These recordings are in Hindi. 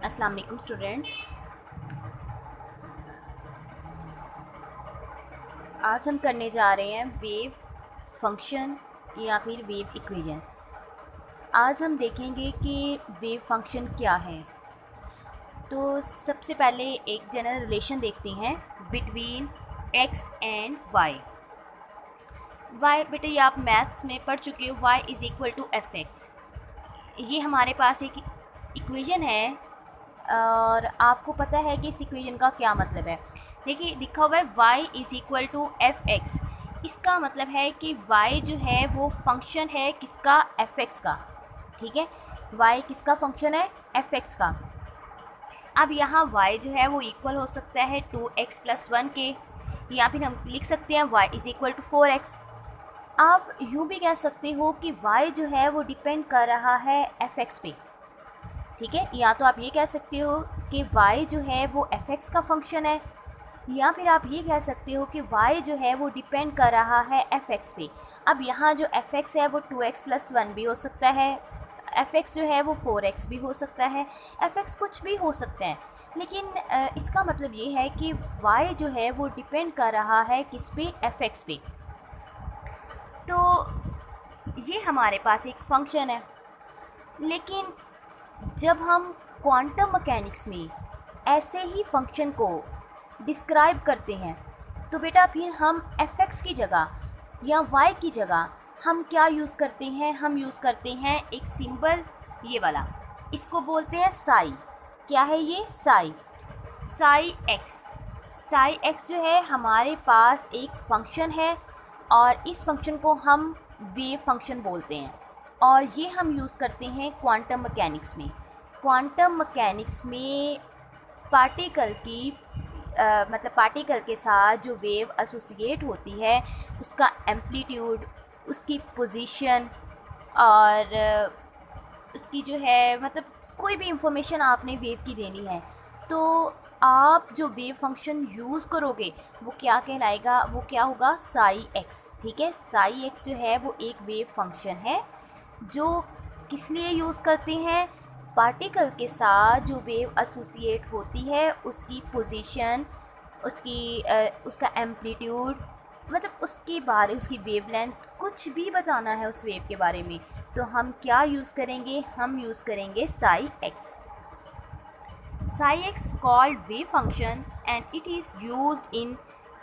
अस्सलाम वालेकुम स्टूडेंट्स। आज हम करने जा रहे हैं वेव फंक्शन या फिर वेव इक्वेशन। आज हम देखेंगे कि वेव फंक्शन क्या है। तो सबसे पहले एक जनरल रिलेशन देखते हैं between X and Y. Y बेटे ये आप मैथ्स में पढ़ चुके हो, Y is equal to F X. ये हमारे पास एक इक्वेशन है और आपको पता है कि इस इक्वेशन का क्या मतलब है। देखिए लिखा हुआ है y is equal to F X. इसका मतलब है कि y जो है वो फंक्शन है किसका, एफ एक्स का। ठीक है, y किसका फंक्शन है, एफ एक्स का। अब यहाँ y जो है वो इक्वल हो सकता है 2x + 1 के, या फिर हम लिख सकते हैं y is equal to 4x। आप यूँ भी कह सकते हो कि y जो है वो डिपेंड कर रहा है एफ एक्स पे। ठीक है, या तो आप ये कह सकते हो कि y जो है वो एफ एक्स का फंक्शन है, या फिर आप ये कह सकते हो कि y जो है वो डिपेंड कर रहा है एफ एक्स पे। अब यहाँ जो एफ एक्स है वो 2x + 1 भी हो सकता है, एफ एक्स जो है वो 4x भी हो सकता है, एफ एक्स कुछ भी हो सकता है। लेकिन इसका मतलब ये है कि y जो है वो डिपेंड कर रहा है किस पे, एफ एक्स पे। तो ये हमारे पास एक फंक्शन है। लेकिन जब हम क्वांटम मैकेनिक्स में ऐसे ही फंक्शन को डिस्क्राइब करते हैं तो बेटा फिर हम एफ एक्स की जगह या वाई की जगह हम क्या यूज़ करते हैं, हम यूज़ करते हैं एक सिंबल, ये वाला। इसको बोलते हैं साई। क्या है ये, साई, साई एक्स। साई एक्स जो है हमारे पास एक फंक्शन है और इस फंक्शन को हम वेव फंक्शन बोलते हैं, और ये हम यूज़ करते हैं क्वांटम मैकेनिक्स में। क्वांटम मैकेनिक्स में पार्टिकल की मतलब पार्टिकल के साथ जो वेव एसोसिएट होती है उसका एम्पलीट्यूड, उसकी पोजीशन और उसकी जो है मतलब कोई भी इंफॉर्मेशन आपने वेव की देनी है तो आप जो वेव फंक्शन यूज़ करोगे वो क्या कहलाएगा, वो क्या होगा, साई एक्स। ठीक है, साई एक्स जो है वो एक वेव फंक्शन है जो किस लिए यूज़ करते हैं, पार्टिकल के साथ जो वेव एसोसिएट होती है उसकी पोजीशन, उसकी उसका एम्पलीट्यूड, मतलब उसके बारे, उसकी वेवलेंथ, कुछ भी बताना है उस वेव के बारे में तो हम क्या यूज़ करेंगे, हम यूज़ करेंगे Sai x. Psi x called wave function and it is used in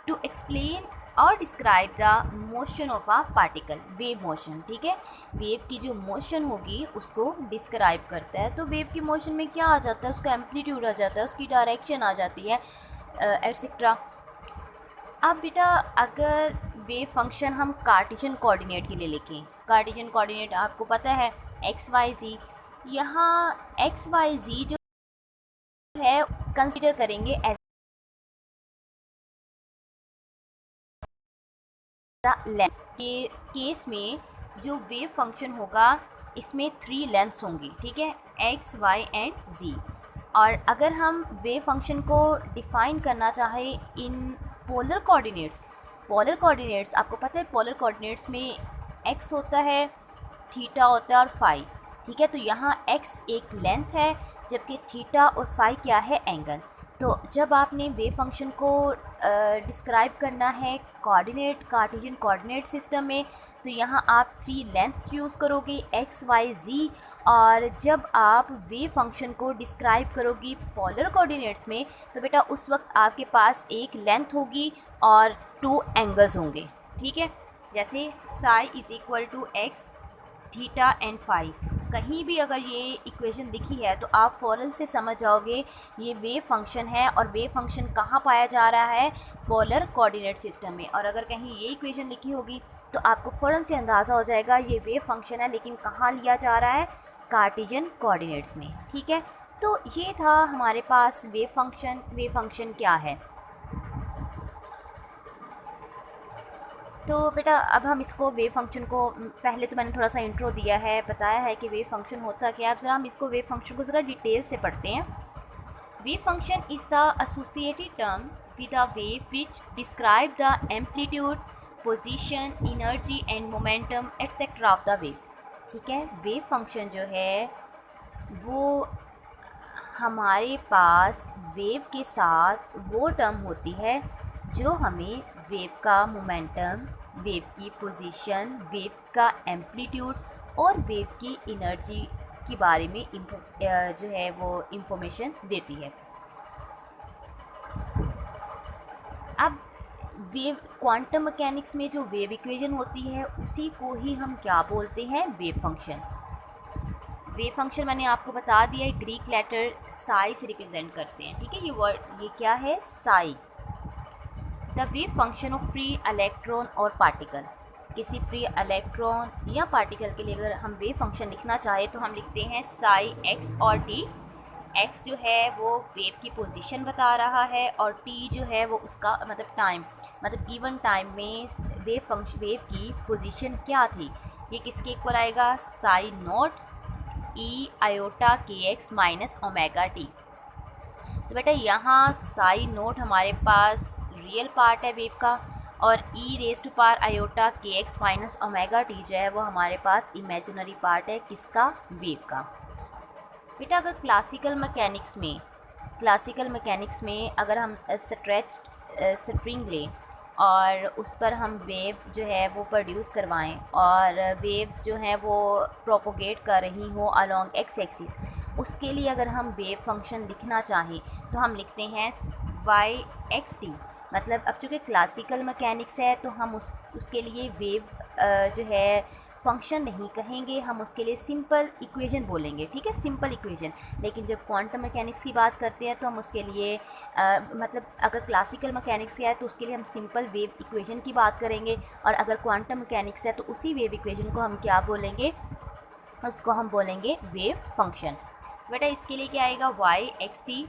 to explain और describe the motion of a particle, wave motion. ठीक है, वेव की जो मोशन होगी उसको डिस्क्राइब करता है। तो वेव की मोशन में क्या आ जाता है, उसका एम्पलीट्यूड आ जाता है, उसकी डायरेक्शन आ जाती है, एटसेट्रा। अब बेटा अगर वेव फंक्शन हम कार्टेशियन कोऑर्डिनेट के लिए लिखें, कार्टेशियन कोऑर्डिनेट आपको पता है एक्स वाई जी। यहाँ एक्स वाई जी जो है कंसीडर करेंगे एज लेंथ के केस में जो वेव फंक्शन होगा इसमें 3 लेंथ्स होंगी। ठीक है, एक्स वाई एंड जी। और अगर हम वेव फंक्शन को डिफ़ाइन करना चाहें in polar coordinates, polar coordinates आपको पता है पोलर कोऑर्डिनेट्स में एक्स होता है, थीटा होता है और फाई। ठीक है, तो यहाँ एक्स एक लेंथ है जबकि थीटा और फाई क्या है, एंगल। तो जब आपने वेव फंक्शन को डिस्क्राइब करना है कोऑर्डिनेट, कार्टेशियन कोऑर्डिनेट सिस्टम में, तो यहाँ आप 3 लेंथ्स यूज़ करोगे एक्स वाई जी। और जब आप वेव फंक्शन को डिस्क्राइब करोगी पोलर कोऑर्डिनेट्स में तो बेटा उस वक्त आपके पास एक लेंथ होगी और 2 एंगल्स होंगे। ठीक है, जैसे psi is equal to X, theta and phi. कहीं भी अगर ये इक्वेशन दिखी है तो आप फ़ौरन से समझ जाओगे ये वेव फंक्शन है, और वेव फंक्शन कहाँ पाया जा रहा है, पोलर कोऑर्डिनेट सिस्टम में। और अगर कहीं ये इक्वेशन लिखी होगी तो आपको फ़ौरन से अंदाज़ा हो जाएगा ये वेव फंक्शन है, लेकिन कहाँ लिया जा रहा है, कार्टेशियन कोऑर्डिनेट्स में। ठीक है, तो ये था हमारे पास वेव फंक्शन। वेव फंक्शन क्या है, तो बेटा अब हम इसको वेव फंक्शन को, पहले तो मैंने थोड़ा सा इंट्रो दिया है, बताया है कि वेव फंक्शन होता क्या है। अब ज़रा हम इसको वेव फंक्शन को ज़रा डिटेल से पढ़ते हैं। Wave function is the associated term with a wave which describe the amplitude, position, energy and momentum etcetera of the wave. ठीक है, वेव फंक्शन जो है वो हमारे पास वेव के साथ वो टर्म होती है जो हमें वेव का मोमेंटम, वेव की पोजीशन, वेव का एम्पलीट्यूड और वेव की एनर्जी के बारे में जो है वो इंफॉर्मेशन देती है। अब वेव क्वांटम मैकेनिक्स में जो वेव इक्वेशन होती है उसी को ही हम क्या बोलते हैं, वेव फंक्शन। वेव फंक्शन मैंने आपको बता दिया है, ग्रीक लेटर साई से रिप्रेजेंट करते हैं, ठीक है। ये वर्ड ये क्या है, Sai. The wave function of free electron और पार्टिकल। किसी फ्री इलेक्ट्रॉन या पार्टिकल के लिए अगर हम वेव फंक्शन लिखना चाहें तो हम लिखते हैं साई एक्स और टी। एक्स जो है वो वेव की पोजीशन बता रहा है और टी जो है वो उसका मतलब टाइम, मतलब गिवन टाइम में वेव की पोजीशन क्या थी। ये किसके इक्वल आएगा, साई नॉट ई आयोटा के एक्स माइनस ओमेगा टी। तो बेटा यहाँ साई नोट हमारे पास रियल पार्ट है वेव का और ई रेज टू पावर आयोटा के एक्स माइनस ओमेगा टी जो है वो हमारे पास इमेजिनरी पार्ट है, किसका, वेव का। बेटा अगर क्लासिकल मैकेनिक्स में अगर हम स्ट्रिंग लें और उस पर हम वेव जो है वो प्रोड्यूस करवाएं और वेव्स जो हैं वो प्रोपोगेट कर रही हों अलोंग एक्स एक्सिस, उसके लिए अगर हम वेव फंक्शन लिखना चाहें तो हम लिखते हैं वाई एक्स टी। मतलब अब चूँकि क्लासिकल मैकेनिक्स है तो हम उसके लिए वेव जो है फंक्शन नहीं कहेंगे, हम उसके लिए सिंपल इक्वेशन बोलेंगे, ठीक है, सिंपल इक्वेशन। लेकिन जब क्वांटम मैकेनिक्स की बात करते हैं तो हम उसके लिए मतलब अगर क्लासिकल मैकेनिक्स है तो उसके लिए हम सिंपल वेव इक्वेशन की बात करेंगे और अगर क्वांटम मैकेनिक्स है तो उसी वेव इक्वेशन को हम क्या बोलेंगे, उसको हम बोलेंगे वेव फंक्शन। बेटा इसके लिए क्या आएगा, Y X T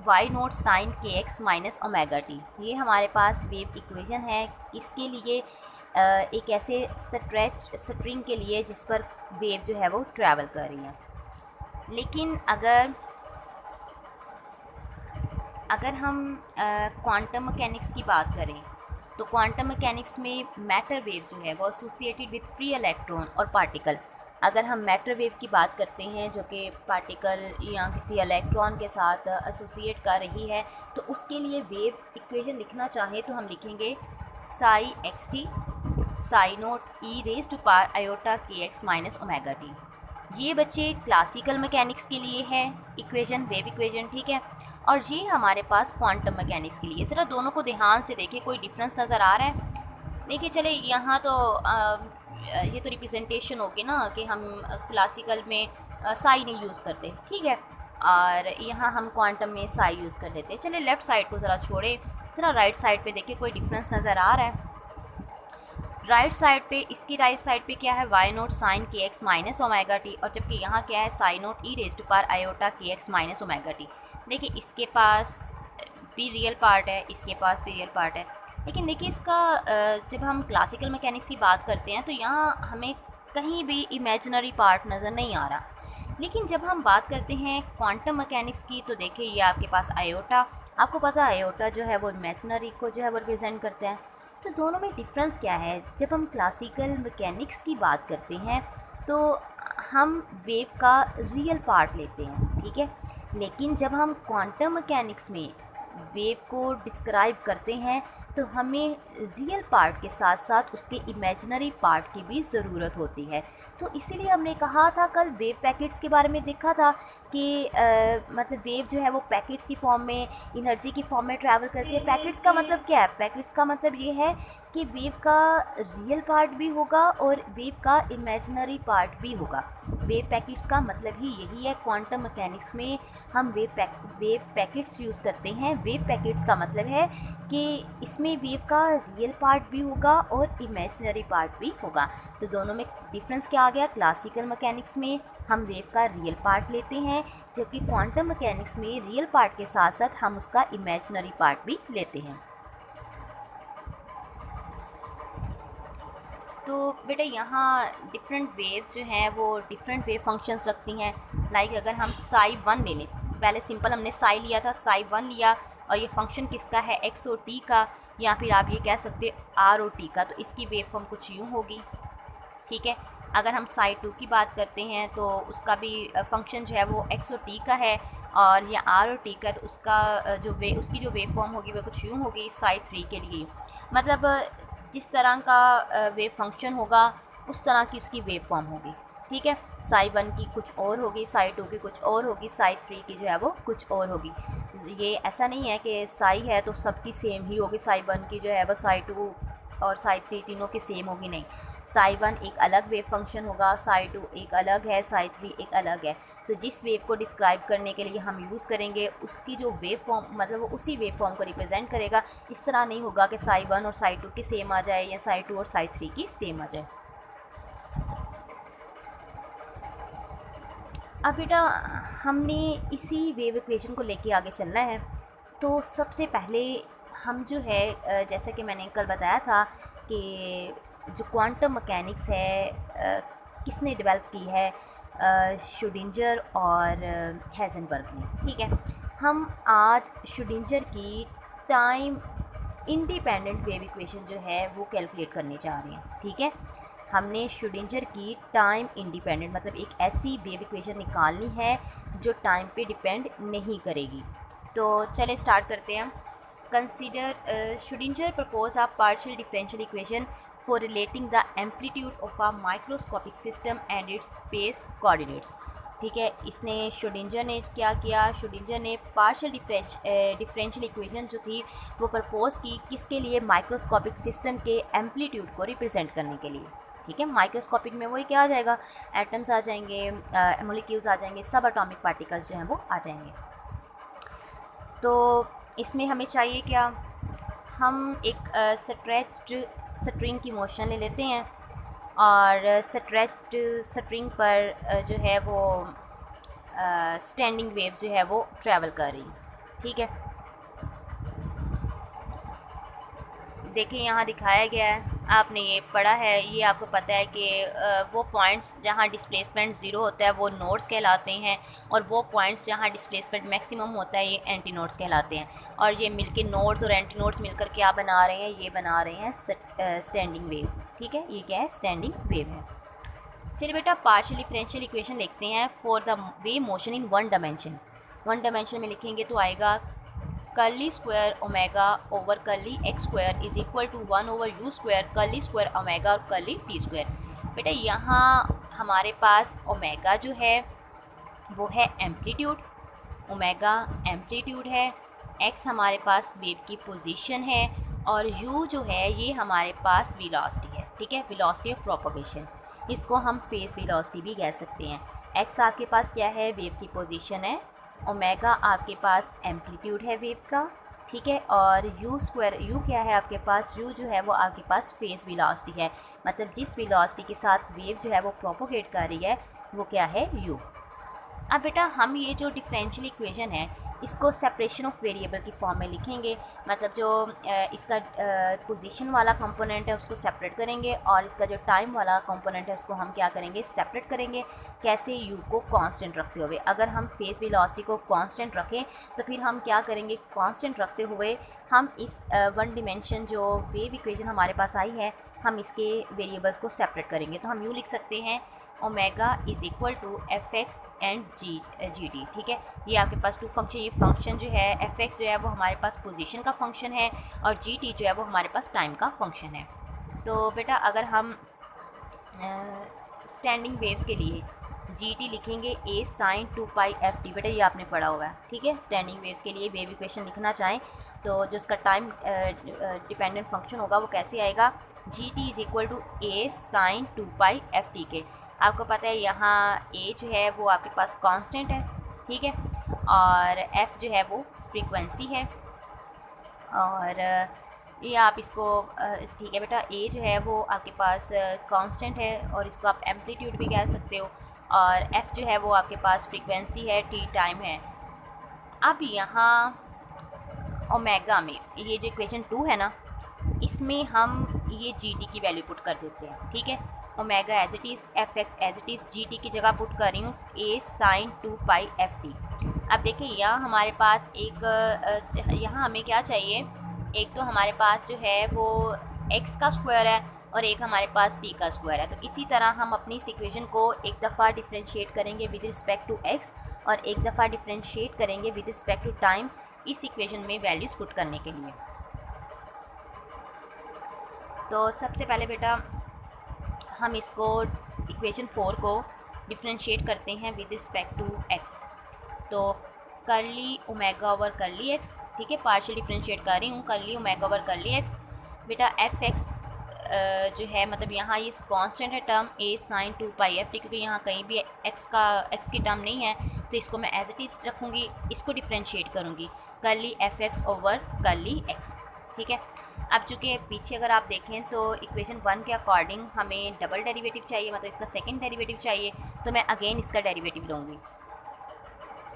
Y naught sine के एक्स माइनस ओमेगा टी। ये हमारे पास वेव इक्वेशन है, किसके लिए, एक ऐसे स्ट्रिंग के लिए जिस पर वेव जो है वो ट्रैवल कर रही है। लेकिन अगर हम क्वांटम मैकेनिक्स की बात करें तो क्वांटम मैकेनिक्स में मैटर वेव जो है वो एसोसिएटेड विद फ्री इलेक्ट्रॉन और पार्टिकल। अगर हम मैटर वेव की बात करते हैं जो कि पार्टिकल या किसी इलेक्ट्रॉन के साथ एसोसिएट कर रही है तो उसके लिए वेव इक्वेशन लिखना चाहे तो हम लिखेंगे psi X T psi naught E raise to power iota के एक्स माइनस ओमेगा टी। ये बच्चे क्लासिकल मैकेनिक्स के लिए है इक्वेशन, वेव इक्वेशन, ठीक है। और ये हमारे पास क्वांटम मैकेनिक्स के लिए। ज़रा दोनों को ध्यान से देखिए, कोई डिफरेंस नज़र आ रहा है। देखिए चले यहाँ तो ये तो रिप्रेजेंटेशन होगी ना कि हम क्लासिकल में साई नहीं यूज़ करते, ठीक है, और यहाँ हम क्वांटम में साई यूज़ कर लेते हैं। चलिए लेफ़्ट साइड को ज़रा छोड़े, ज़रा राइट साइड पे देखिए कोई डिफरेंस नज़र आ रहा है। राइट साइड पे, इसकी राइट साइड पे क्या है, वाई नोट साइन के एक्स माइनस ओमेगा टी, और जबकि यहाँ क्या है psi naught E raise to power iota के एक्स माइनस ओमेगा टी। देखिए इसके पास भी रियल पार्ट है, इसके पास भी रियल पार्ट है। लेकिन देखिए इसका जब हम क्लासिकल मैकेनिक्स की बात करते हैं तो यहाँ हमें कहीं भी इमेजिनरी पार्ट नज़र नहीं आ रहा। लेकिन जब हम बात करते हैं क्वांटम मैकेनिक्स की तो देखिए ये आपके पास आयोटा, आपको पता है आयोटा जो है वो इमेजिनरी को जो है वो रिप्रेजेंट करते हैं। तो दोनों में डिफरेंस क्या है, जब हम क्लासिकल मैकेनिक्स की बात करते हैं तो हम वेव का रियल पार्ट लेते हैं, ठीक है। लेकिन जब हम क्वांटम मैकेनिक्स में वेव को डिस्क्राइब करते हैं तो हमें रियल पार्ट के साथ साथ उसके इमेजिनरी पार्ट की भी ज़रूरत होती है। तो इसीलिए हमने कहा था कल वेव पैकेट्स के बारे में देखा था कि मतलब वेव जो है वो पैकेट्स की फॉर्म में, एनर्जी की फॉर्म में ट्रैवल करती है। पैकेट्स का मतलब क्या है, पैकेट्स का मतलब ये है कि वेव का रियल पार्ट भी होगा और वेव का इमेजिनरी पार्ट भी होगा। वेव पैकेट्स का मतलब ही यही है। क्वांटम मैकेनिक्स में हम वेव पैकेट्स यूज़ करते हैं। वेव पैकेट्स का मतलब है कि इसमें वेव का रियल पार्ट भी होगा और इमेजिनरी पार्ट भी होगा। तो दोनों में डिफरेंस क्या आ गया, क्लासिकल मैकेनिक्स में हम वेव का रियल पार्ट लेते हैं जबकि क्वांटम मैकेनिक्स में रियल पार्ट के साथ साथ हम उसका इमेजिनरी पार्ट भी लेते हैं। तो बेटा यहाँ डिफरेंट वेव्स जो हैं वो डिफरेंट वेव फंक्शंस रखती हैं। लाइक अगर हम साई वन ले लें, पहले सिंपल हमने साई लिया था, साई वन लिया और ये फंक्शन किसका है, एक्स ओ टी का, या फिर आप ये कह सकते आर ओ टी का। तो इसकी वेव फॉर्म कुछ यूँ होगी, ठीक है। अगर हम साई टू की बात करते हैं तो उसका भी फंक्शन जो है वो एक्स ओ टी का है और ये आर और टी का, तो उसका उसकी जो वेव फॉर्म होगी वो कुछ यूँ होगी साई 3 के लिए। मतलब जिस तरह का वेव फंक्शन होगा उस तरह की उसकी वेव फॉर्म होगी, ठीक है। साई 1 की कुछ और होगी, साई 2 की कुछ और होगी, साई 3 की जो है वो कुछ और होगी। ये ऐसा नहीं है कि साई है तो सबकी सेम ही होगी, साई 1 की जो है वो साई 2 और साई 3 तीनों की सेम होगी, नहीं। साई 1 एक अलग वेव फंक्शन होगा, साई 2 एक अलग है, साई 3 एक अलग है। तो जिस वेव को डिस्क्राइब करने के लिए हम यूज़ करेंगे उसकी जो वेव फॉर्म, मतलब वो उसी वेव फॉर्म को रिप्रेजेंट करेगा। इस तरह नहीं होगा कि साई 1 और साई 2 की सेम आ जाए या साई 2 और साई 3 की सेम आ जाए। अब बेटा हमने इसी वेव इक्वेशन को लेके आगे चलना है। तो सबसे पहले हम जो है जैसे कि मैंने कल बताया था कि जो क्वांटम मैकेनिक्स है किसने डेवलप की है, श्रोडिंगर और हेज़नबर्ग ने, ठीक है। हम आज श्रोडिंगर की टाइम इंडिपेंडेंट वेव इक्वेशन जो है वो कैलकुलेट करने जा रहे हैं, ठीक है। हमने श्रोडिंगर की टाइम इंडिपेंडेंट, मतलब एक ऐसी वेव इक्वेशन निकालनी है जो टाइम पे डिपेंड नहीं करेगी। तो चले स्टार्ट करते हैं। Consider Schrodinger propose a partial differential equation for relating the amplitude of a microscopic system and it's space coordinates, ठीक है। इसने श्रोडिंगर ने क्या किया, श्रोडिंगर ने पार्शियल डिफरेंशियल इक्वेशन जो थी वो प्रपोज की, किसके लिए, माइक्रोस्कोपिक सिस्टम के एम्पलीट्यूड को रिप्रेजेंट करने के लिए, ठीक है। माइक्रोस्कोपिक में वही क्या आ जाएगा, एटम्स आ जाएंगे, मॉलिक्यूल्स आ जाएंगे, सब एटॉमिक पार्टिकल्स जो हैं वो आ जाएंगे। तो इसमें हमें चाहिए क्या, हम एक स्ट्रेच्ड स्ट्रिंग की मोशन ले लेते हैं और स्ट्रेच्ड स्ट्रिंग पर जो है वो स्टैंडिंग वेव्स जो है वो ट्रैवल कर रही, ठीक है। देखिए यहाँ दिखाया गया है, आपने ये पढ़ा है, ये आपको पता है कि वो पॉइंट्स जहाँ डिस्प्लेसमेंट ज़ीरो होता है वो नोड्स कहलाते हैं, और वो पॉइंट्स जहाँ डिस्प्लेसमेंट मैक्सिमम होता है ये एंटी नोड्स कहलाते हैं। और ये मिलके नोड्स और एंटी नोड्स मिलकर क्या बना रहे हैं, ये बना रहे हैं स्टैंडिंग वेव, ठीक है। ये क्या है, स्टैंडिंग वेव है। चलिए बेटा पार्शियल डिफरेंशियल इक्वेशन लिखते हैं for the wave motion in one dimension. One dimension में लिखेंगे तो आएगा curly square omega over curly X square is equal to 1 over you square curly square omega और कर्ली टी स्क्वायर। बेटा यहाँ हमारे पास ओमेगा जो है वो है एम्पलीट्यूड, ओमेगा एम्पलीट्यूड है, एक्स हमारे पास वेव की पोजीशन है, और यू जो है ये हमारे पास वेलोसिटी है, ठीक है, वेलोसिटी ऑफ प्रोपगेशन। इसको हम फेस वेलोसिटी भी कह सकते हैं। एक्स आपके पास क्या है, वेव की पोजीशन है, ओमेगा आपके पास एम्पलीट्यूड है वेव का, ठीक है, और यू स्क्वायर, यू क्या है आपके पास, यू जो है वो आपके पास फेस वेलोसिटी है, मतलब जिस वेलोसिटी के साथ वेव जो है वो प्रोपोगेट कर रही है वो क्या है, यू। अब बेटा हम ये जो डिफरेंशियल इक्वेशन है इसको सेपरेशन ऑफ वेरिएबल की फॉर्म में लिखेंगे, मतलब जो इसका पोजीशन वाला कंपोनेंट है उसको सेपरेट करेंगे और इसका जो टाइम वाला कंपोनेंट है उसको हम क्या करेंगे, सेपरेट करेंगे। कैसे, यू को कांस्टेंट रखते हुए। अगर हम फेस वेलोसिटी को कांस्टेंट रखें तो फिर हम क्या करेंगे, कांस्टेंट रखते हुए हम इस वन डिमेंशन जो वेव इक्वेशन हमारे पास आई है हम इसके वेरिएबल्स को सेपरेट करेंगे। तो हम यूँ लिख सकते हैं omega is equal to F X and G T, ठीक है। ये आपके पास टू फंक्शन, ये फंक्शन जो है एफ एक्स जो है वो हमारे पास पोजीशन का फंक्शन है और जी टी जो है वो हमारे पास टाइम का फंक्शन है। तो बेटा अगर हम स्टैंडिंग वेव्स के लिए जी टी लिखेंगे ए साइन 2 पाई एफ टी, बेटा ये आपने पढ़ा होगा, ठीक है। स्टैंडिंग वेव्स के लिए वेव इक्वेशन लिखना चाहें तो जो उसका टाइम डिपेंडेंट फंक्शन होगा वो कैसे आएगा, G T is equal to A sine 2 pi F T के। आपको पता है यहाँ ए जो है वो आपके पास कांस्टेंट है, ठीक है, और एफ जो है वो फ्रीक्वेंसी है, और ये आप इसको ठीक है बेटा, ए जो है वो आपके पास कांस्टेंट है और इसको आप एम्पलीट्यूड भी कह सकते हो, और एफ जो है वो आपके पास फ्रीक्वेंसी है, टी टाइम है। अब यहाँ ओमेगा में ये जो इक्वेशन 2 है ना इसमें हम ये जी टी की वैल्यू पुट कर देते हैं, ठीक है। Omega as it is, f x as it is, g t की जगह पुट कर रही हूँ a sine 2 pi F t. अब देखिए यहाँ हमारे पास एक यहाँ हमें क्या चाहिए, एक तो हमारे पास जो है वो एक्स का स्क्वायर है और एक हमारे पास टी का स्क्वायर है। तो इसी तरह हम अपनी इस इक्वेशन को एक दफ़ा डिफ्रेंशिएट करेंगे विद रिस्पेक्ट टू एक्स और एक दफ़ा डिफ्रेंशिएट करेंगे विद रिस्पेक्ट टू टाइम इस इक्वेशन में वैल्यूज़ पुट करने के लिए। तो सबसे पहले बेटा हम इसको इक्वेशन 4 को डिफ्रेंशिएट करते हैं विद रिस्पेक्ट टू एक्स। तो curly omega over curly x, ठीक है, पार्शियल डिफ्रेंशिएट कर रही हूँ, करली ओमेगा ओवर करली एक्स। बेटा एफ एक्स जो है मतलब यहाँ ये कांस्टेंट है टर्म ए साइन 2 पाई एफ टी, क्योंकि यहाँ कहीं भी एक्स की टर्म नहीं है तो इसको मैं एज इट इज़ रखूँगी, इसको डिफ्रेंशिएट करूँगी करली F x over curly x, ठीक है। अब चूँकि पीछे अगर आप देखें तो इक्वेशन 1 के अकॉर्डिंग हमें डबल डेरिवेटिव चाहिए, मतलब इसका सेकंड डेरिवेटिव चाहिए, तो मैं अगेन इसका डेरिवेटिव लूँगी।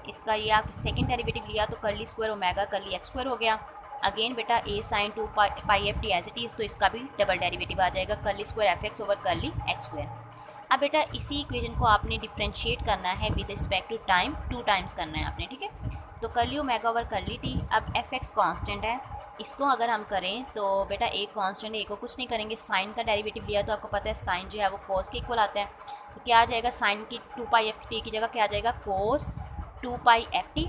इसका ये आप सेकंड डेरिवेटिव लिया तो curly square omega curly x square हो गया। अगेन बेटा A sine 2 pi F T as it is, तो इसका भी डबल डेरिवेटिव आ जाएगा curly square F x over curly x square. अब बेटा इसी इक्वेशन को आपने डिफ्रेंशिएट करना है with respect to time, 2 times करना है आपने, ठीक है। तो curly omega over curly T, अब एफ एक्स कॉन्स्टेंट है, इसको अगर हम करें तो बेटा एक कांस्टेंट है, एक को कुछ नहीं करेंगे, साइन का डेरिवेटिव लिया तो आपको पता है साइन जो है वो कोस के इक्वल आता है। तो क्या आ जाएगा, साइन की 2 पाई एफ टी की जगह क्या आ जाएगा, कोस 2 पाई एफ टी,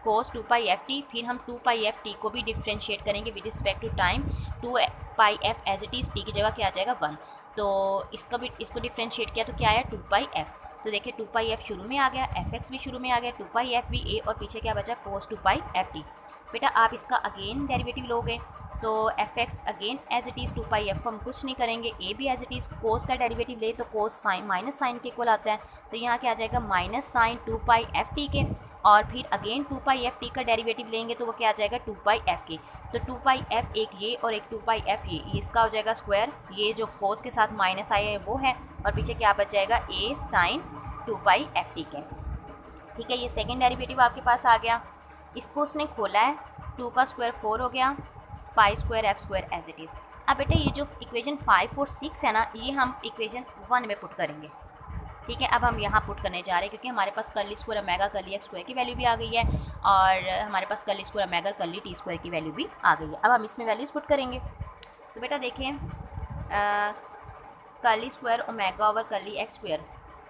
कोस 2 पाई एफ टी। फिर हम 2 पाई एफ टी को भी डिफ्रेंशिएट करेंगे with respect to time, 2 pi f as it is, t की जगह क्या आ जाएगा 1। तो इसको डिफ्रेंशिएट किया तो क्या आया 2 पाई एफ। तो देखिए 2 पाई एफ शुरू में आ गया, एफ एक्स भी शुरू में आ गया, 2 पाई एफ भी ए, और पीछे क्या बचा कोस 2 पाई एफ टी। बेटा आप इसका अगेन डेरिवेटिव लोगे तो f x again as it is 2 pi f को हम कुछ नहीं करेंगे, ए भी एज इट इज़, कोस का डेरिवेटिव ले तो कोस साइन माइनस साइन के इक्वल आता है, तो यहाँ क्या आ जाएगा minus sign 2 pi F T के, और फिर अगेन 2 पाई एफ टी का डेरिवेटिव लेंगे तो वो क्या आ जाएगा 2 पाई एफ के। तो 2 पाई एफ एक ये और एक 2 पाई एफ ये इसका हो जाएगा स्क्वायर, ये जो कोस के साथ माइनस आया है वो है, और पीछे क्या बच जाएगा ए साइन 2 पाई एफ टी के, ठीक है। ये सेकेंड डेरिवेटिव आपके पास आ गया, इसको उसने खोला है, 2 का स्क्वायर 4 हो गया, pi square F square as it is. अब बेटा ये जो इक्वेशन 5 और 6 है ना, ये हम इक्वेशन 1 में पुट करेंगे, ठीक है। अब हम यहाँ पुट करने जा रहे हैं क्योंकि हमारे पास करली square omega curly x square की वैल्यू भी आ गई है और हमारे पास करली स्क्वायर ओमेगा करली टी स्क्वायर की वैल्यू भी आ गई है। अब हम इसमें वैल्यूज़ पुट करेंगे। तो बेटा देखें curly square omega over curly x square,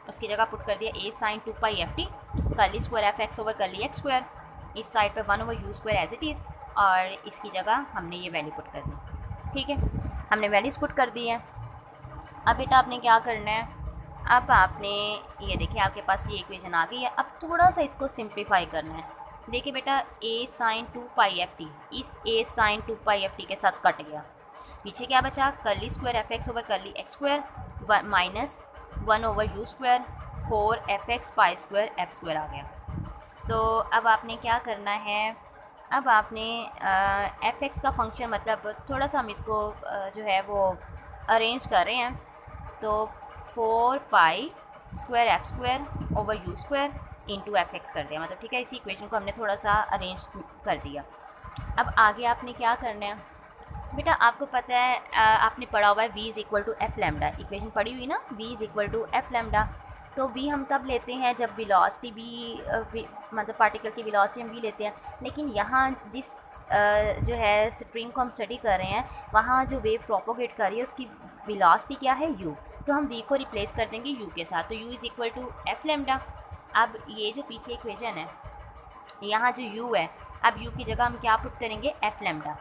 उसकी जगह पुट कर दिया a sine 2 pi F t, curly square F x over curly x square, इस साइड पे 1 over you square as it is, और इसकी जगह हमने ये वैल्यू पुट कर दी, ठीक है। हमने वैल्यूज़ पुट कर दी है। अब बेटा आपने क्या करना है, अब आपने ये देखिए आपके पास ये इक्वेशन आ गई है, अब थोड़ा सा इसको सिंप्लीफाई करना है। देखिए बेटा A sine 2 pi F T इस A sine 2 pi F T के साथ कट गया, पीछे क्या बचा curly square F x over curly x square minus 1 over you square 4 F X pi square F square आ गया। तो अब आपने क्या करना है, अब आपने एफ एक्स का फंक्शन मतलब थोड़ा सा हम इसको जो है वो अरेंज कर रहे हैं, तो 4 pi square F square over you square into F x कर दिया, मतलब ठीक है। इसी इक्वेशन को हमने थोड़ा सा अरेंज कर दिया। अब आगे आपने क्या करना है बेटा, आपको पता है आपने पढ़ा हुआ है v is equal to f lambda, equation पढ़ी हुई ना, v is equal to f lambda. तो v हम तब लेते हैं जब वेलोसिटी भी मतलब पार्टिकल की वेलोसिटी हम v लेते हैं, लेकिन यहाँ जिस जो है स्ट्रिंग को हम स्टडी कर रहे हैं वहाँ जो वेव प्रोपोगेट कर रही है उसकी वेलोसिटी क्या है u, तो हम v को रिप्लेस कर देंगे u के साथ, तो u is equal to f lambda. अब ये जो पीछे इक्वेशन है यहाँ जो u है, अब u की जगह हम क्या पुट करेंगे एफ लैम्डा,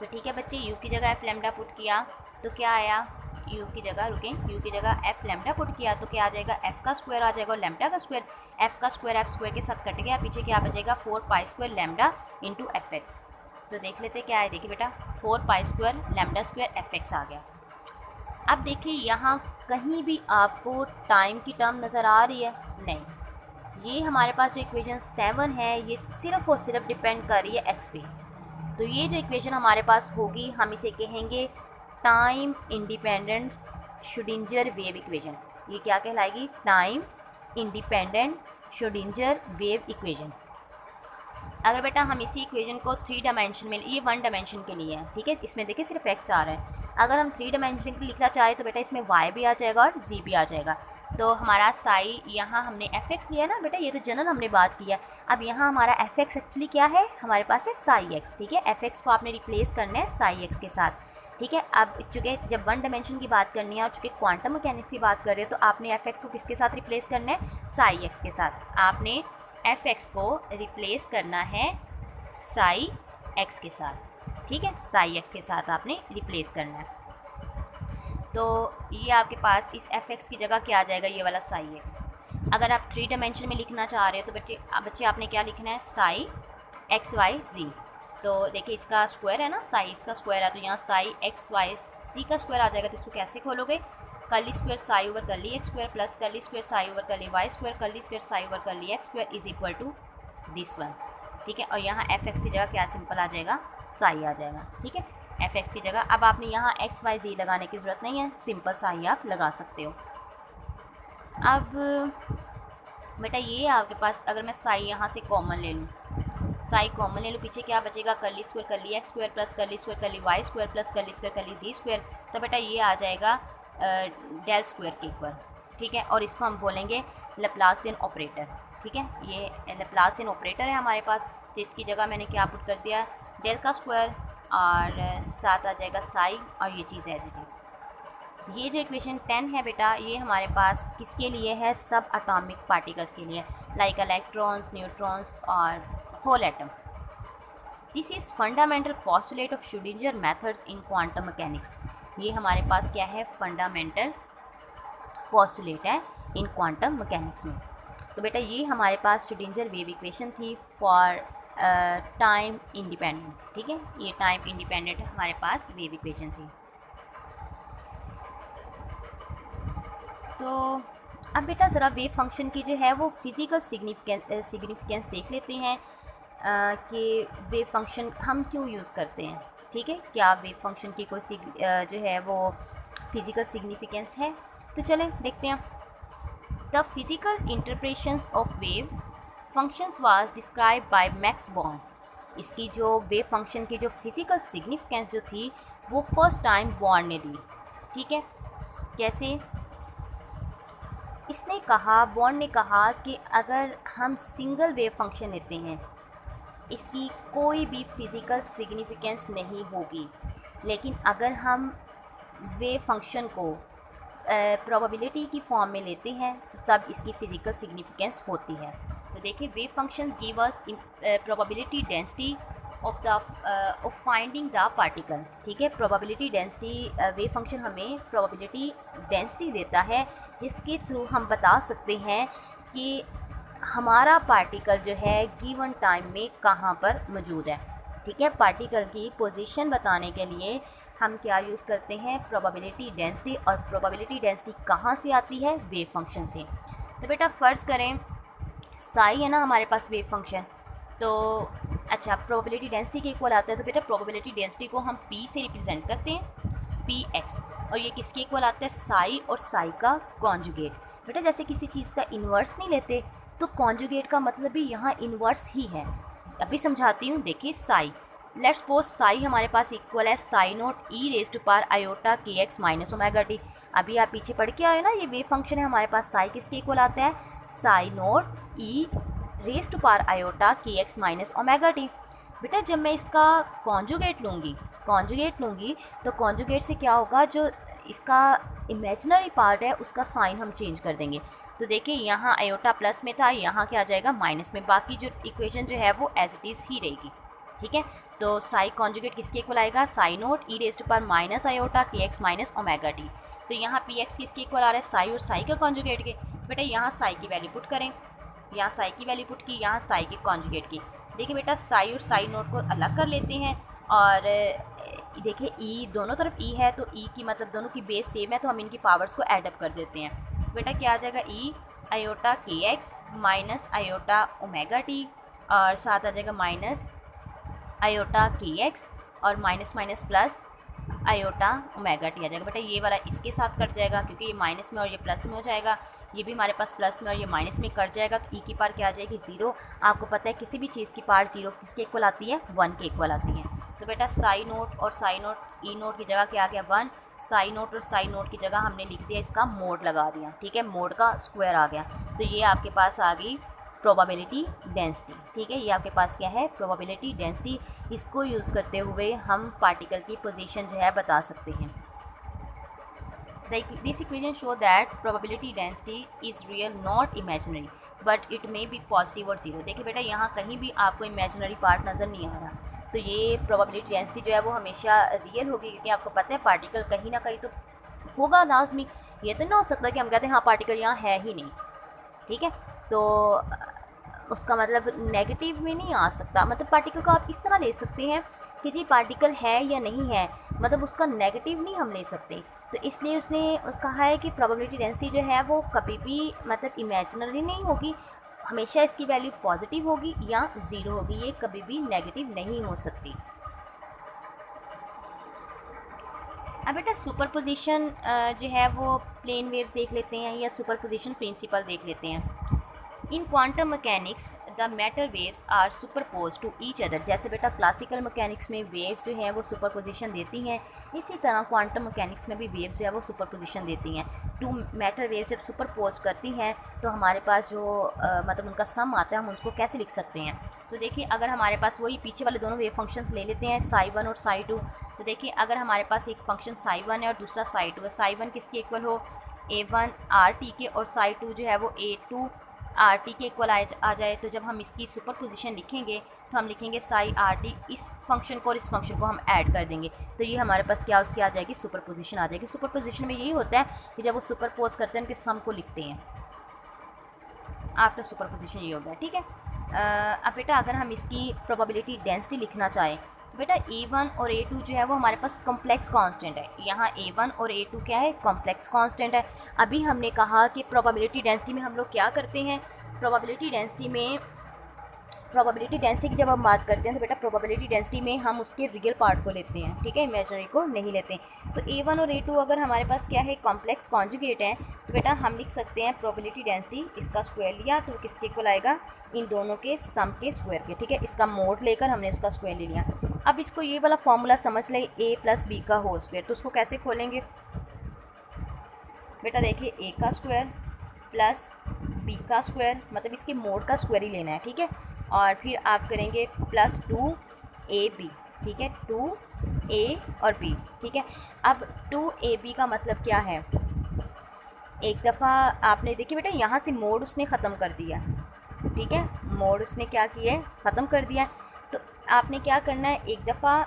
तो ठीक है बच्चे u की जगह एफ लैम्डा पुट किया तो क्या आया, u की जगह रुकें, u की जगह एफ लैम्डा पुट किया तो क्या आ जाएगा f का स्क्वायर आ जाएगा और लैम्डा का स्क्वायर, f का स्क्वायर एफ स्क्वायर के साथ कट गया, पीछे क्या बचेगा 4 pi square lambda into F X. तो देख लेते क्या है, देखिए बेटा 4 pi square lambda square F X आ गया। अब देखिए यहाँ कहीं भी आपको टाइम की टर्म नज़र आ रही है, नहीं, ये हमारे पास जो इक्वेशन 7 है ये सिर्फ़ और सिर्फ डिपेंड कर रही है एक्स पे। तो ये जो इक्वेशन हमारे पास होगी हम इसे कहेंगे time independent Schrodinger wave equation. ये क्या कहलाएगी, time independent Schrodinger wave equation. अगर बेटा हम इसी इक्वेशन को 3 डायमेंशन में, ये 1 डायमेंशन के लिए है, ठीक है, इसमें देखिए सिर्फ एक्स आ रहा है, अगर हम 3 डायमेंशन के लिए लिखना चाहें तो बेटा इसमें वाई भी आ जाएगा और जी भी आ जाएगा। तो हमारा साई यहाँ हमने एफ एक्स लिया ना बेटा, ये तो जनरल हमने बात की है। अब यहाँ हमारा एफ एक्स एक्चुअली क्या है, हमारे पास है साई एक्स, ठीक है। एफ एक्स को आपने रिप्लेस करना है साई एक्स के साथ। ठीक है। अब चूँकि जब वन डायमेंशन की बात करनी है और चूँकि क्वांटम मैकेनिक्स की बात कर रहे हो तो आपने एफ एक्स को किसके साथ रिप्लेस करना है, साई एक्स के साथ। आपने एफ एक्स को रिप्लेस करना है साई एक्स के साथ, ठीक है, साई एक्स के साथ आपने रिप्लेस करना है। तो ये आपके पास इस एफ एक्स की जगह क्या आ जाएगा, ये वाला साई एक्स। अगर आप 3 डायमेंशन में लिखना चाह रहे हो तो बच्चे आपने क्या लिखना है, साई एक्स वाई जी। तो देखिए इसका स्क्वायर है ना, साई एक्स का स्क्वायर है, तो यहाँ साई एक्स वाई जी का स्क्वायर आ जाएगा। तो इसको कैसे खोलोगे, curly square psi over curly X square plus curly square psi over curly Y square curly square psi over curly X square is equal to this one, ठीक है। और यहाँ एफ एक्स की जगह क्या सिंपल आ जाएगा, साई आ जाएगा, ठीक है, एफ एक्स की जगह। अब आपने यहाँ एक्स वाई जी लगाने की ज़रूरत नहीं है, सिंपल साई आप लगा सकते हो। अब बेटा ये आपके पास अगर मैं साई यहाँ से कॉमन ले लूँ, साई कॉमन ले लूँ, पीछे क्या बचेगा, curly square curly X square plus curly square curly Y square plus curly square curly Z square. तो बेटा ये आ जाएगा डेल स्क्वायर के इक्वल, ठीक है। और इसको हम बोलेंगे लैप्लासियन ऑपरेटर, ठीक है, ये लैप्लासियन ऑपरेटर है हमारे पास। तो इसकी जगह मैंने क्या पुट कर दिया, डेल का स्क्वायर और साथ आ जाएगा साई और ये चीज़ एज इट इज़। ये जो इक्वेशन 10 है बेटा, ये हमारे पास किसके लिए है, सब एटॉमिक पार्टिकल्स के लिए, लाइक इलेक्ट्रॉन्स, न्यूट्रॉन्स और whole atom. This is fundamental postulate of Schrodinger methods in quantum mechanics. ये हमारे पास क्या है, फंडामेंटल पोस्टुलेट है इन क्वांटम मैकेनिक्स में। तो बेटा ये हमारे पास श्रोडिंगर वेव इक्वेशन थी फॉर टाइम इंडिपेंडेंट, ठीक है, ये टाइम इंडिपेंडेंट हमारे पास वेव इक्वेशन थी। तो अब बेटा ज़रा वेव फंक्शन की जो है वो फिज़िकल सिग्निफिकेंस देख लेते हैं कि वेव फंक्शन हम क्यों यूज़ करते हैं, ठीक है, क्या वेव फंक्शन की कोई जो है वो फिज़िकल सिग्निफिकेंस है। तो चलें देखते हैं। The physical interpretations of wave functions was describe by Max Born. इसकी जो वेव फंक्शन की जो फिज़िकल सिग्निफिकेंस जो थी वो फर्स्ट टाइम बॉर्न ने दी, ठीक है। जैसे इसने कहा, बॉर्न ने कहा कि अगर हम सिंगल वेव फंक्शन लेते हैं इसकी कोई भी फिज़िकल सिग्निफिकेंस नहीं होगी, लेकिन अगर हम वेव फंक्शन को प्रोबेबिलिटी की फॉर्म में लेते हैं तो तब इसकी फ़िज़िकल सिग्निफिकेंस होती है। तो देखिए wave function give us probability density of finding the particle, ठीक है। प्रोबेबिलिटी डेंसिटी वेव फंक्शन हमें प्रोबेबिलिटी डेंसिटी देता है जिसके थ्रू हम बता सकते हैं कि हमारा पार्टिकल जो है गिवन टाइम में कहाँ पर मौजूद है, ठीक है। पार्टिकल की पोजीशन बताने के लिए हम क्या यूज़ करते हैं, प्रोबेबिलिटी डेंसिटी। और प्रोबेबिलिटी डेंसिटी कहाँ से आती है, वेव फंक्शन से। तो बेटा फ़र्ज़ करें साई है ना हमारे पास वेव फंक्शन, तो अच्छा प्रोबेबिलिटी डेंसिटी के इक्वल आता है। तो बेटा प्रोबेबिलिटी डेंसिटी को हम पी से रिप्रेजेंट करते हैं, पी एक्स, और ये किसके इक्वल आता है, साई और साई का कॉन्जुगेट। बेटा जैसे किसी चीज़ का इन्वर्स नहीं लेते तो कॉन्जुगेट का मतलब भी यहाँ इन्वर्स ही है। अभी समझाती हूँ, देखिए साई, लेट्स सपोज साई हमारे पास इक्वल है psi naught E raise to power iota के एक्स माइनस ओमेगा टी। अभी आप पीछे पढ़ के आए ना, ये वेव फंक्शन है हमारे पास, साई किसके इक्वल आता है, psi naught E raise to power iota के एक्स माइनस ओमेगा टी। बेटा जब मैं इसका कॉन्जुगेट लूँगी तो कॉन्जुगेट से क्या होगा, जो इसका इमेजिनरी पार्ट है उसका साइन हम चेंज कर देंगे। तो देखिए यहाँ आयोटा प्लस में था, यहाँ क्या आ जाएगा माइनस में, बाकी जो इक्वेशन जो है वो एज इट इज़ ही रहेगी, ठीक है। तो साई कॉन्जुगेट किसके इक्वल आएगा, psi naught E raise to power minus iota के एक्स माइनस ओमेगा टी। तो यहाँ पी एक्स किसके इक्वल आ रहा है, साई और साई का कॉन्जुगेट के। बेटा यहाँ साई की वैल्यू पुट करें, यहाँ साई की वैल्यू पुट की, यहाँ साई की कॉन्जुगेट की। देखिए बेटा साई और साई नोट को अलग कर लेते हैं, और देखिए ई दोनों तरफ ई है, तो ई की मतलब दोनों की बेस सेम है, तो हम इनकी पावर्स को एडअप कर देते हैं। बेटा क्या आ जाएगा, ई आयोटा के x minus iota omega T, और साथ आ जाएगा माइनस आयोटा के एक्स और minus minus plus iota omega T आ जाएगा। बेटा ये वाला इसके साथ कट जाएगा क्योंकि ये माइनस में और ये प्लस में हो जाएगा, ये भी हमारे पास प्लस में और ये माइनस में कट जाएगा, तो ई की पावर क्या आ जाएगी, ज़ीरो। आपको पता है किसी भी चीज़ की पावर ज़ीरो किसके इक्वल आती है, वन के इक्वल आती है। तो बेटा साई नोट और साई नोट ई नोट की जगह क्या आ गया, वन। साई नोट और साई नोट की जगह हमने लिख दिया इसका मोड लगा दिया, ठीक है, मोड का स्क्वायर आ गया। तो ये आपके पास आ गई प्रोबेबिलिटी डेंसिटी। ठीक है, ये आपके पास क्या है, प्रोबेबिलिटी डेंसिटी। इसको यूज़ करते हुए हम पार्टिकल की पोजीशन जो है बता सकते हैं। This equation show that probability density is real not imaginary but it may be positive और जीरो। देखिए बेटा, यहाँ कहीं भी आपको इमेजिनरी पार्ट नज़र नहीं आ रहा, तो ये प्रोबेबिलिटी डेंसिटी जो है वो हमेशा रियल होगी, क्योंकि आपको पता है पार्टिकल कहीं ना कहीं तो होगा लाजमी। ये तो ना हो सकता कि हम कहते हैं हाँ पार्टिकल यहाँ है ही नहीं। ठीक है, तो उसका मतलब नेगेटिव में नहीं आ सकता। मतलब पार्टिकल को आप इस तरह ले सकते हैं कि जी पार्टिकल है या नहीं है, मतलब उसका नेगेटिव नहीं हम ले सकते। तो इसलिए उसने कहा है कि प्रोबेबिलिटी डेंसिटी जो है वो कभी भी मतलब इमेजिनरी नहीं होगी, हमेशा इसकी वैल्यू पॉजिटिव होगी या ज़ीरो होगी, ये कभी भी नेगेटिव नहीं हो सकती। अब बेटा सुपरपोजिशन जो है वो प्लेन वेव्स देख लेते हैं या सुपरपोजिशन प्रिंसिपल देख लेते हैं। In quantum mechanics the matter waves are superpose to each other. जैसे बेटा क्लासिकल मैकेनिक्स में वेव्स जो हैं वो सुपरपोजिशन देती हैं, इसी तरह क्वांटम मैकेनिक्स में भी वेव्स जो है वो सुपरपोजिशन देती हैं। टू मैटर वेव्स जब सुपरपोज करती हैं तो हमारे पास जो मतलब उनका सम आता है, हम उसको कैसे लिख सकते हैं। तो देखिए, अगर हमारे पास वही पीछे वाले दोनों वेव फंक्शंस ले लेते हैं, साई 1 और साई 2। तो देखिए, अगर हमारे पास एक फंक्शन साई 1 है और दूसरा साई 2 है, साई 1 किसके इक्वल हो, A1 RT के, और साई 2 जो है वो A2 RT के इक्वल आ जाए, तो जब हम इसकी सुपर पोजिशन लिखेंगे तो हम लिखेंगे साई RT, इस फंक्शन को और इस फंक्शन को हम ऐड कर देंगे, तो ये हमारे पास क्या उसकी आ जाएगी, सुपर पोजिशन आ जाएगी। सुपर पोजिशन में यही होता है कि जब वो सुपर पोज करते हैं उनके सम को लिखते हैं, आफ्टर सुपर पोजिशन ये हो गया। ठीक है, अब बेटा अगर हम इसकी प्रोबेबिलिटी डेंसिटी लिखना चाहें, बेटा A1 और A2 जो है वो हमारे पास कॉम्प्लेक्स कांस्टेंट है। यहाँ A1 और A2 क्या है, कॉम्प्लेक्स कांस्टेंट है। अभी हमने कहा कि प्रोबेबिलिटी डेंसिटी में हम लोग क्या करते हैं, प्रोबेबिलिटी डेंसिटी की जब हम बात करते हैं तो बेटा प्रोबेबिलिटी डेंसिटी में हम उसके रियल पार्ट को लेते हैं, ठीक है, इमेजिनरी को नहीं लेते हैं। तो A1 और A2 अगर हमारे पास क्या है, कॉम्प्लेक्स कॉन्जुगेट है, तो बेटा हम लिख सकते हैं प्रोबेबिलिटी डेंसिटी, इसका स्क्वायर लिया तो किसके इक्वल आएगा, इन दोनों के सम के स्क्वायर के। ठीक है, इसका मोड लेकर हमने इसका स्क्वायर ले लिया। अब इसको ये वाला फॉर्मूला समझ ले, A + B का होल स्क्वायर, तो उसको कैसे खोलेंगे बेटा, देखिए A का स्क्वायर प्लस B का स्क्वायर, मतलब इसके मोड का स्क्वायर ही लेना है। ठीक है, और फिर आप करेंगे प्लस 2AB। ठीक है, 2A और B। ठीक है, अब 2AB का मतलब क्या है, एक दफ़ा आपने देखिए बेटा यहाँ से मोड उसने ख़त्म कर दिया। ठीक है, मोड उसने क्या किया है, ख़त्म कर दिया। तो आपने क्या करना है, एक दफ़ा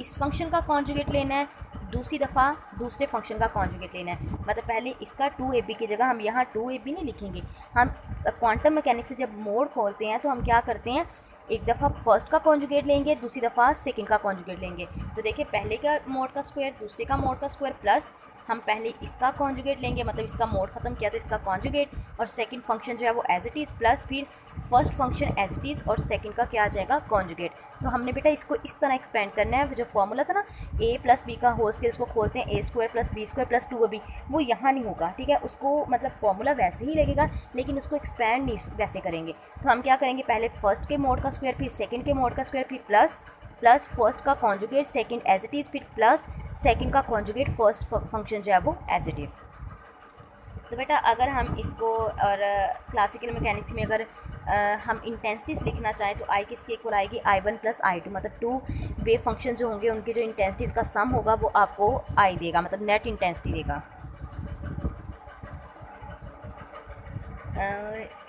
इस फंक्शन का कॉन्जुगेट लेना है, दूसरी दफ़ा दूसरे फंक्शन का कॉन्जुगेट लेना है। मतलब पहले इसका 2AB की जगह हम यहाँ 2AB नहीं लिखेंगे। हम क्वांटम मैकेनिक्स से जब मोड खोलते हैं तो हम क्या करते हैं, एक दफ़ा फर्स्ट का कॉन्जुगेट लेंगे, दूसरी दफ़ा सेकंड का कॉन्जुगेट लेंगे। तो देखिए, पहले का मोड का स्क्वायर, दूसरे का मोड का स्क्वायर, प्लस हम पहले इसका कॉन्जुगेट लेंगे, मतलब इसका मोड ख़त्म किया तो इसका कॉन्जुगेट, और सेकंड फंक्शन जो है वो एज इट इज़, प्लस फिर first function as it is और सेकंड का क्या आ जाएगा, कॉन्जुगेट। तो हमने बेटा इसको इस तरह एक्सपेंड करना है। जो फॉर्मूला था ना A + B का होल स्क्वायर, इसको खोलते हैं A² + B² + 2AB, वो यहाँ नहीं होगा। ठीक है, उसको मतलब फॉर्मूला वैसे ही लगेगा लेकिन उसको एक्सपेंड नहीं वैसे करेंगे। तो हम क्या करेंगे, पहले फर्स्ट के मोड का स्क्वायर, फिर सेकंड के मोड का स्क्वायर, फिर प्लस फर्स्ट का conjugate second as it is, फिर प्लस सेकंड का कॉन्जुगेट फर्स्ट फंक्शन जो है वो एज इट इज़। तो बेटा अगर हम इसको, और क्लासिकल मैकेनिक्स में अगर हम इंटेंसिटीज़ लिखना चाहें तो I किसके इक्वल आएगी, I1 + I2, मतलब 2 वेव फंक्शन जो होंगे उनके जो इंटेंसिटीज़ का सम होगा वो आपको I देगा, मतलब नेट इंटेंसिटी देगा।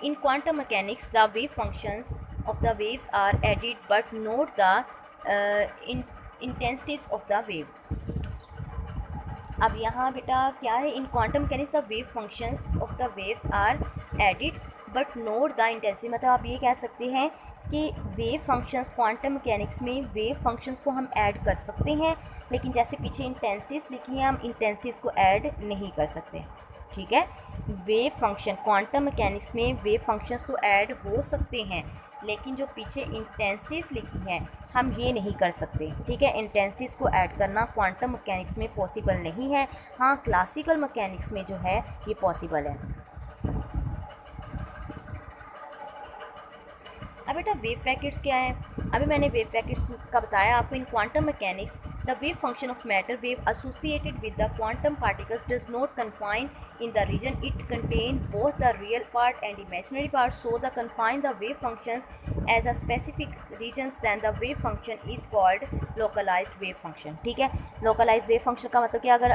In quantum mechanics, the wave functions of the waves are added, but not the intensities of the wave. अब यहाँ बेटा क्या है, in quantum mechanics the wave functions of the waves are added but not the intensity. मतलब आप ये कह सकते हैं कि वेव फंक्शंस, क्वांटम मैकेनिक्स में वेव फंक्शंस को हम ऐड कर सकते हैं, लेकिन जैसे पीछे इंटेंसिटीज़ लिखी हैं हम इंटेंसिटीज़ को ऐड नहीं कर सकते। ठीक है, वेव फंक्शन क्वांटम मैकेनिक्स में वेव फंक्शंस तो ऐड हो सकते हैं, लेकिन जो पीछे इंटेंसिटीज़ लिखी हैं हम ये नहीं कर सकते। ठीक है, इंटेंसिटीज़ को ऐड करना क्वांटम मैकेनिक्स में पॉसिबल नहीं है। हाँ, क्लासिकल मैकेनिक्स में जो है ये पॉसिबल है। अब बेटा वेव पैकेट्स क्या है, अभी मैंने वेव पैकेट्स का बताया आपको। इन quantum mechanics the wave function of matter wave associated with the quantum particles does not confine in the region it contain both the real part and imaginary part, so the confine the wave functions as a specific regions, then the wave function is called localized wave function। ठीक है, localized wave function का मतलब क्या, अगर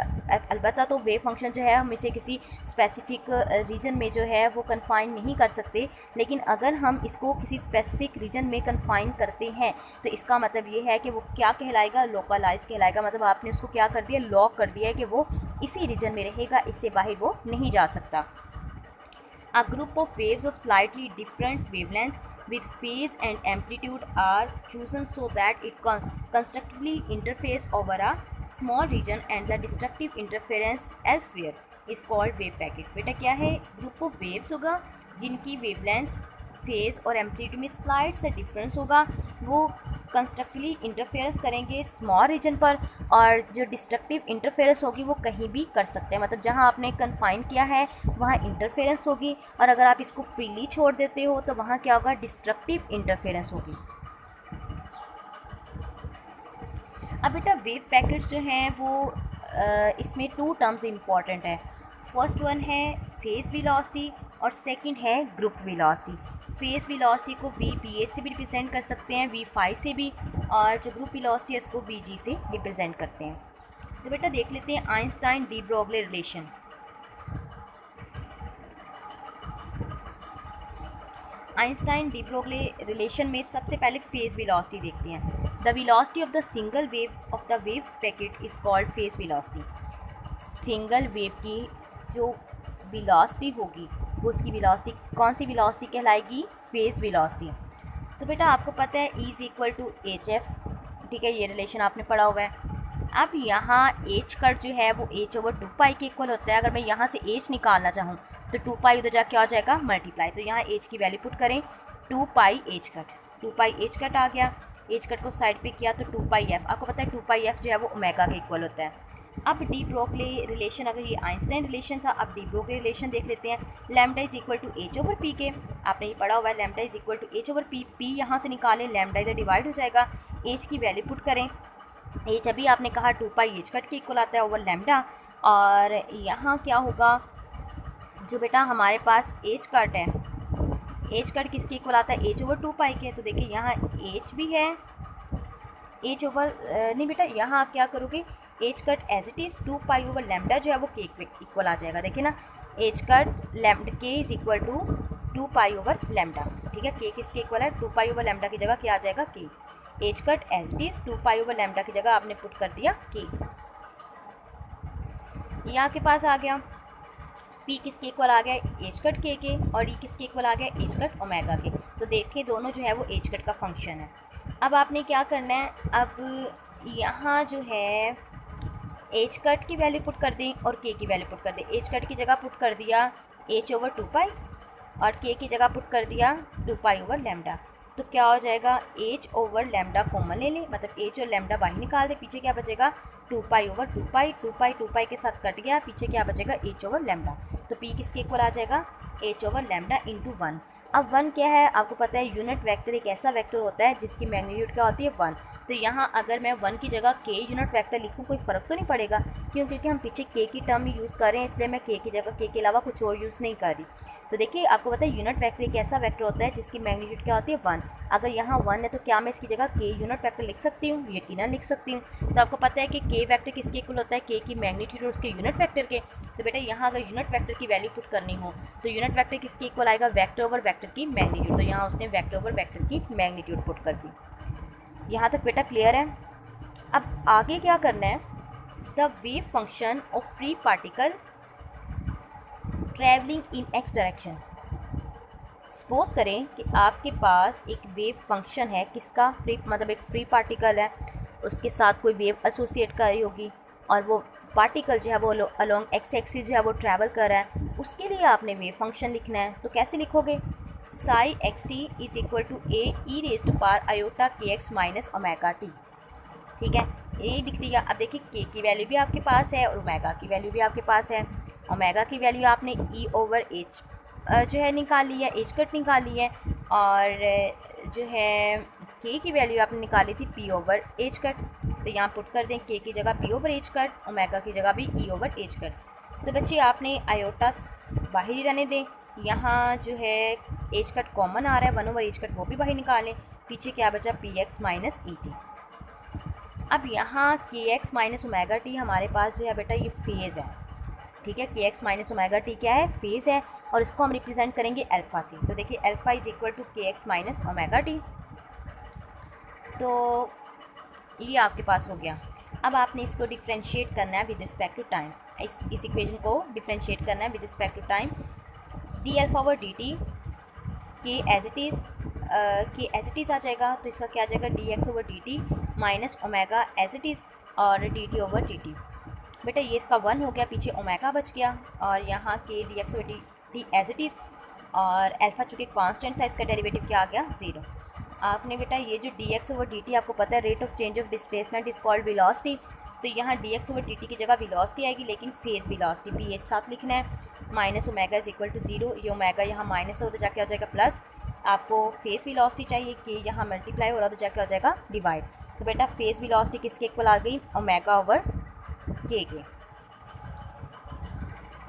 अलबत्ता तो wave function जो है हम इसे किसी specific region में जो है वो confine नहीं कर सकते, लेकिन अगर हम इसको किसी specific region में confine करते हैं तो इसका मतलब ये है कि वो क्या कहलाएगा, localized कहलाएगा। मतलब आपने उसको क्या कर दिया, लॉक कर दिया है कि वो इसी रीजन में रहेगा, इससे बाहर वो नहीं जा सकता। A group of waves of slightly different wavelength with phase and amplitude are chosen so that it constructively interface over a small region and the destructive interference elsewhere is called wave packet। बेटा क्या है, ग्रुप ऑफ वेव्स होगा जिनकी वेवलेंथ, फेज़ और एम्पलीट्यूड में स्लाइड से डिफरेंस होगा, वो कंस्ट्रक्टिवली इंटरफेरेंस करेंगे स्मॉल रीजन पर, और जो डिस्ट्रक्टिव इंटरफेरेंस होगी वो कहीं भी कर सकते हैं। मतलब जहां आपने कन्फाइन किया है वहां इंटरफेरेंस होगी, और अगर आप इसको फ्रीली छोड़ देते हो तो वहां क्या होगा, डिस्ट्रक्टिव इंटरफेरेंस होगी। अब बेटा वेव पैकेट्स जो हैं वो इसमें 2 टर्म्स इम्पॉर्टेंट है। फर्स्ट वन है फेज़ वेलोसिटी और सेकंड है ग्रुप वेलोसिटी। फेज़ वेलोसिटी को VPH से भी रिप्रेजेंट कर सकते हैं, V5 से भी, और जो ग्रुप वेलोसिटी है इसको VG से रिप्रेजेंट करते हैं। तो बेटा देख लेते हैं Einstein D Broglie relation. Einstein D Broglie relation में सबसे पहले फेज़ वेलोसिटी देखते हैं। The velocity of the single wave of the wave packet is called phase velocity. Single wave की जो वेलोसिटी होगी वो उसकी वेलोसिटी कौन सी वेलोसिटी कहलाएगी, फेज़ वेलोसिटी। तो बेटा आपको पता है E = hf, ठीक है, ये रिलेशन आपने पढ़ा हुआ है। अब यहाँ h कट जो है वो h/2π के इक्वल होता है। अगर मैं यहाँ से h निकालना चाहूँ तो 2π उधर जाके आ जाएगा मल्टीप्लाई, तो यहाँ h की वैल्यू पुट करें 2π h कट, 2π h कट आ गया, h कट को साइड पे किया तो 2πf। आपको पता है 2πf जो है वो ओमेगा के इक्वल होता है। अब डी ब्रोगली रिलेशन, अगर ये आइंस्टाइन रिलेशन था, अब डी ब्रोगली रिलेशन देख लेते हैं। लैम्डा = h/p के, आपने ये पढ़ा हुआ है, लैम्डा = h/p, p यहाँ से निकालें, लैम्डा इधर डिवाइड हो जाएगा, h की वैल्यू पुट करें, h अभी आपने कहा 2π h कट के इक्वल आता है ओवर लैम्डा, और यहाँ क्या होगा, जो बेटा हमारे पास h कट है, h कट किसके इक्वल आता है, h/2π के। तो देखिए यहाँ h भी है, h ओवर नहीं बेटा, यहाँ आप क्या करोगे, h cut as it is 2π over lambda जो है वो k इक्वल आ जाएगा। देखिए ना, h cut lambda k = 2π over lambda, ठीक है, k किसके इक्वल है, 2π ओवर लैम्डा की जगह क्या आ जाएगा, k। h cut as it is 2π over lambda की जगह आपने पुट कर दिया k, ये आपके पास आ गया। p किसके इक्वल आ गया, h कट k के, और e किसके इक्वल आ गया, h कट ओमेगा के। तो देखिए दोनों जो है वो h कट का फंक्शन है। अब आपने क्या करना है, अब यहाँ जो है h कट की वैल्यू पुट कर दी और k की वैल्यू पुट कर दी। h कट की जगह पुट कर दिया h/2π और k की जगह पुट कर दिया 2π ओवर लैम्डा। तो क्या हो जाएगा, h ओवर लैम्डा कॉमन ले लें, मतलब h और लैम्डा बाहर निकाल दे, पीछे क्या बचेगा 2π ओवर 2π, 2π के साथ कट गया, पीछे क्या बचेगा h ओवर लैम्डा। तो p किसके इक्वल आ जाएगा, h ओवर लैम्डा इंटू 1। अब 1 क्या है, आपको पता है यूनिट वेक्टर एक ऐसा वेक्टर होता है जिसकी मैग्नीट्यूड क्या होती है 1। तो यहाँ अगर मैं 1 की जगह k यूनिट वेक्टर लिखूँ कोई फ़र्क तो नहीं पड़ेगा, क्यों, क्योंकि हम पीछे k की टर्म यूज़ कर रहे हैं, इसलिए मैं k की जगह k के अलावा कुछ और यूज़ नहीं कर रही। तो देखिए आपको पता है यूनिट वेक्टर एक ऐसा वेक्टर होता है जिसकी मैग्नीट्यूड क्या होती है 1। अगर यहाँ 1 है तो क्या मैं इसकी जगह k यूनिट वेक्टर लिख सकती हूँ, यकीनन लिख सकती हूँ। तो आपको पता है कि k वेक्टर किसके इक्वल होता है, k की मैग्नीट्यूड और उसके यूनिट वेक्टर के। तो बेटा यहाँ अगर यूनिट वेक्टर की वैल्यू पुट करनी हो तो यूनिट वेक्टर किसके इक्वल आएगा, वेक्टर ओवर वेक्टर की मैग्नीट्यूड। तो यहाँ उसने वेक्टर ओवर वेक्टर की मैग्नीट्यूड पुट कर दी। यहाँ तक बेटा क्लियर है। अब आगे क्या करना है, the wave function of free particle travelling in x direction. Suppose करें कि आपके पास एक वेव फंक्शन है, किसका, फ्री, मतलब एक फ्री पार्टिकल है, उसके साथ कोई वेव एसोसिएट कर रही होगी और वो पार्टिकल जो है वो अलोंग एक्स एक्सिस जो है वो ट्रैवल कर रहा है, उसके लिए आपने वेव फंक्शन लिखना है। तो कैसे लिखोगे, psi xt = a e⁻iota kx - omega t, ठीक है, ये लिख दिया। अब देखिए k की वैल्यू भी आपके पास है और ओमेगा की वैल्यू भी आपके पास है। ओमेगा की वैल्यू आपने e/h जो है निकाल ली है, h कट निकाल ली है, और जो है k की वैल्यू आपने निकाली थी p/h कट। तो यहाँ पुट कर दें k की जगह p/h कट, ओमेगा की जगह भी e/h कट। तो बच्चे आपने आयोटा बाहर ही रहने दें। यहाँ जो है एज कट कॉमन आ रहा है, 1 ओवर एज कट वो भी बाहर निकालें। पीछे क्या बचा, P x minus E T. अब यहाँ के एक्स माइनस ओमेगा टी हमारे पास जो है बेटा ये फेज़ है, ठीक है। के एक्स माइनस ओमेगा टी क्या है, फेज़ है, और इसको हम रिप्रेजेंट करेंगे अल्फ़ा से। तो देखिए अल्फ़ा इज़ इक्वल टू के एक्स माइनस ओमेगा टी। तो ये आपके पास हो गया। अब आपने इसको डिफ्रेंशिएट करना है विद रिस्पेक्ट टू टाइम। इस इक्वेशन को डिफ्रेंशिएट करना है with respect to time. D alpha over d t के एज इट इज़ आ जाएगा, तो इसका क्या आ जाएगा, d x over d t minus omega as it is और d t over d t. बेटा ये इसका 1 हो गया, पीछे ओमेगा बच गया, और यहाँ k d x over d t as it is, और अल्फ़ा चूँकि कांस्टेंट था इसका डेरिवेटिव क्या आ गया, 0। आपने बेटा ये जो D x over d t आपको पता है rate of change of displacement is called velocity. तो यहाँ D x over d T की जगह वेलोसिटी आएगी, लेकिन फेज़ वेलोसिटी पी एच साथ लिखना है। Minus omega is equal to 0, ये ओमेगा यहाँ माइनस हो तो जाके आ जाएगा प्लस। आपको फेज़ वेलोसिटी चाहिए कि यहाँ मल्टीप्लाई हो रहा तो जाके आ जाएगा डिवाइड। तो बेटा फेज़ वेलोसिटी किसके इक्वल आ गई, ओमेगा ओवर के।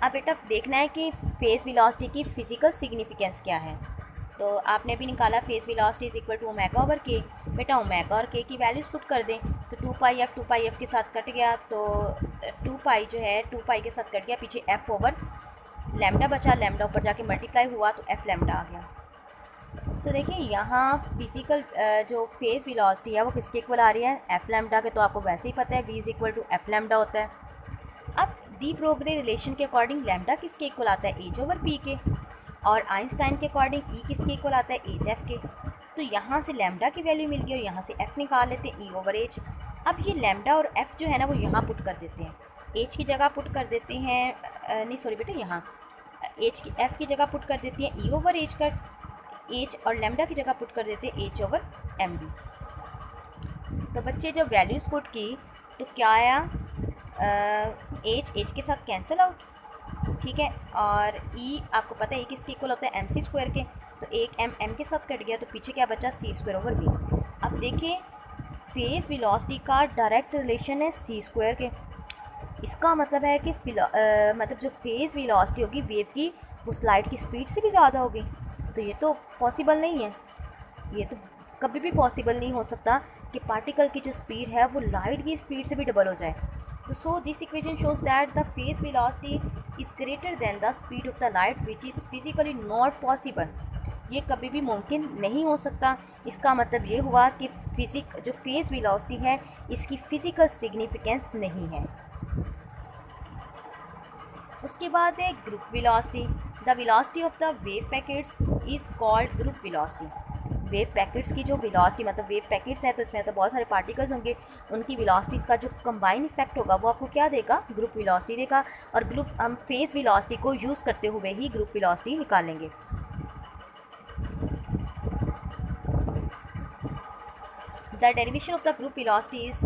अब बेटा देखना है कि फेज़ वेलोसिटी की फ़िज़िकल सिग्निफिकेंस क्या है। तो आपने भी निकाला phase velocity is equal to omega over k. बेटा ओमेगा और के की वैल्यूज़ पुट कर दें, तो 2 पाई के साथ कट गया, तो 2 पाई जो है 2 पाई के साथ कट गया, पीछे एफ ओवर लैम्डा बचा, लैम्डा ऊपर जाके मल्टीप्लाई हुआ तो एफ लैम्डा आ गया। तो देखिए यहाँ फिज़िकल जो फेज़ वेलोसिटी है वो किसके इक्वल आ रही है, एफ लैम्डा के। तो आपको वैसे ही पता है v is equal to f lambda होता है। अब डी ब्रोगली रिलेशन के अकॉर्डिंग लैम्डा किसके इक्वल आता है, एच ओवर पी के, और आइंस्टाइन के अकॉर्डिंग ई किसके इक्वल आता है, एच एफ के। तो यहाँ से लैम्डा की वैल्यू मिल गई और यहाँ से एफ निकाल लेते हैं, ई ओवर एच। अब ये लैम्डा और एफ जो है ना वो यहाँ पुट कर देते हैं, एच की जगह पुट कर देते हैं, नहीं सॉरी बेटा यहाँ एच की एफ की जगह पुट कर देती हैं ई ओवर एच का, एच और लैम्डा की जगह पुट कर देते हैं एच ओवर एम बी। तो बच्चे जब वैल्यूज़ पुट की तो क्या आया, एच के साथ कैंसिल आउट, ठीक है, और ई आपको पता है ई किसके इक्वल होता है, एम सी स्क्वायर के। तो एक एम के साथ कट गया, तो पीछे क्या बचा, सी स्क्वायर ओवर वी। अब देखिए फेज़ वेलोसिटी का डायरेक्ट रिलेशन है सी स्क्वायर के। इसका मतलब है कि मतलब जो फेज़ वेलोसिटी होगी वेव की वो स्लाइड की स्पीड से भी ज़्यादा होगी। तो ये तो पॉसिबल नहीं है, ये तो कभी भी पॉसिबल नहीं हो सकता कि पार्टिकल की जो स्पीड है वो लाइट की स्पीड से भी डबल हो जाए। तो so this equation shows that the phase velocity is greater than the speed of the light which is physically not possible. ये कभी भी मुमकिन नहीं हो सकता। इसका मतलब ये हुआ कि जो फेज़ वेलोसिटी है इसकी फ़िज़िकल सिग्निफिकेंस नहीं है। उसके बाद है group velocity. The velocity of the wave packets is called group velocity. Wave packets की जो वेलोसिटी, मतलब वेव पैकेट्स है तो इसमें तो बहुत सारे पार्टिकल्स होंगे, उनकी वेलोसिटी का जो कंबाइन इफेक्ट होगा वो आपको क्या देगा, ग्रुप वेलोसिटी देगा। और ग्रुप हम फेज़ वेलोसिटी को यूज़ करते हुए ही ग्रुप वेलोसिटी निकालेंगे। The derivation of the group velocity is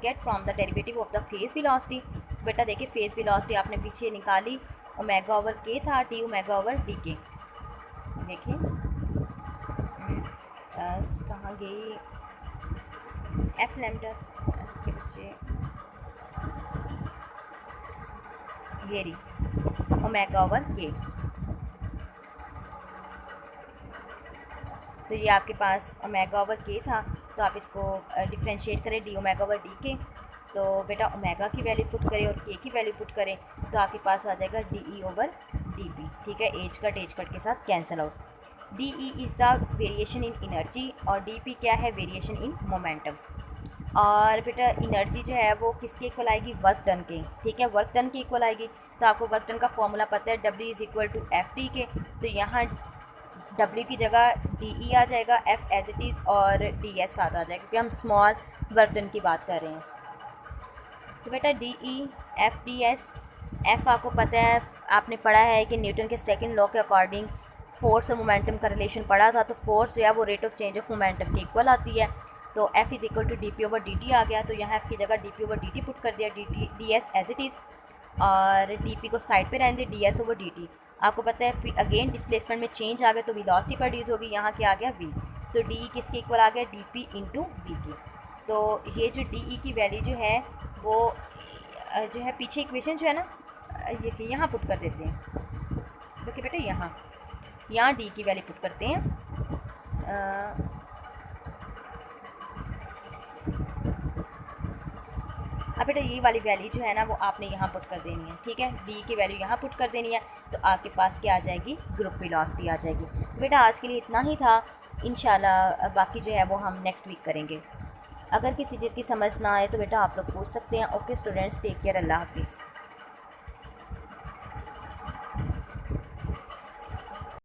get from the derivative of the phase velocity. तो बेटा देखिए फेज़ वेलोसिटी आपने पीछे निकाली, ओमेगा ओवर के था, टी ओमेगा ओवर डी के। देखिए कहाँ गई, एफ लैम्डा के बच्चे, ये रही ओमेगा ओवर के। तो ये आपके पास ओमेगा ओवर के था, तो आप इसको डिफ्रेंशिएट करें डी ओमेगा ओवर डी के। तो बेटा ओमेगा की वैल्यू पुट करें और के की वैल्यू पुट करें, तो आपके पास आ जाएगा D E over D P, ठीक है। एज कट के साथ cancel out. D E is the variation in energy और डी पी क्या है, वेरिएशन इन मोमेंटम। और बेटा एनर्जी जो है वो किसके इक्वल आएगी, वर्क डन के, ठीक है, वर्क डन के इक्वल आएगी। तो आपको वर्क डन का फॉर्मूला पता है, डब्ल्यू is equal to f d के। तो यहाँ डब्ल्यू की जगह डी ई आ जाएगा, एफ एज इट इज़ और डी एस साथ आ जाएगा, क्योंकि हम स्मॉल वर्क डन की बात कर रहे हैं। तो बेटा d E F d s, F आपको पता है, आपने पढ़ा है कि न्यूटन के सेकंड लॉ के अकॉर्डिंग फोर्स और मोमेंटम का रिलेशन पढ़ा था। तो फोर्स जो है वो rate of change of momentum के इक्वल आती है। तो F is equal to d p over d t आ गया। तो यहाँ एफ की जगह d p over d t put कर दिया, D S as it is, और डी पी को साइड पे रहने दे, d s over d t. आपको पता है अगेन डिस्प्लेसमेंट में चेंज आ गया तो वेलोसिटी प्रोड्यूस होगी, यहाँ क्या आ गया वी। तो डी ई किसके इक्वल आ गया, डी पी इंटू वी की। तो ये जो डी ई की वैल्यू जो है वो जो है पीछे इक्वेशन जो है ना ये कि यहाँ पुट कर देते हैं। देखिए बेटा यहाँ डी की वैल्यू पुट करते हैं। अब बेटा ये वाली वैल्यू जो है ना वो आपने यहाँ पुट कर देनी है, ठीक है। डी की वैल्यू यहाँ पुट कर देनी है, तो आपके पास क्या आ जाएगी, ग्रुप वेलोसिटी आ जाएगी। तो बेटा आज के लिए इतना ही था, इंशाल्लाह बाकी जो है वो हम नेक्स्ट वीक करेंगे। अगर किसी चीज़ की समझ ना आए तो बेटा आप लोग पूछ सकते हैं। ओके स्टूडेंट्स, टेक केयर, अल्लाह हाफिज़।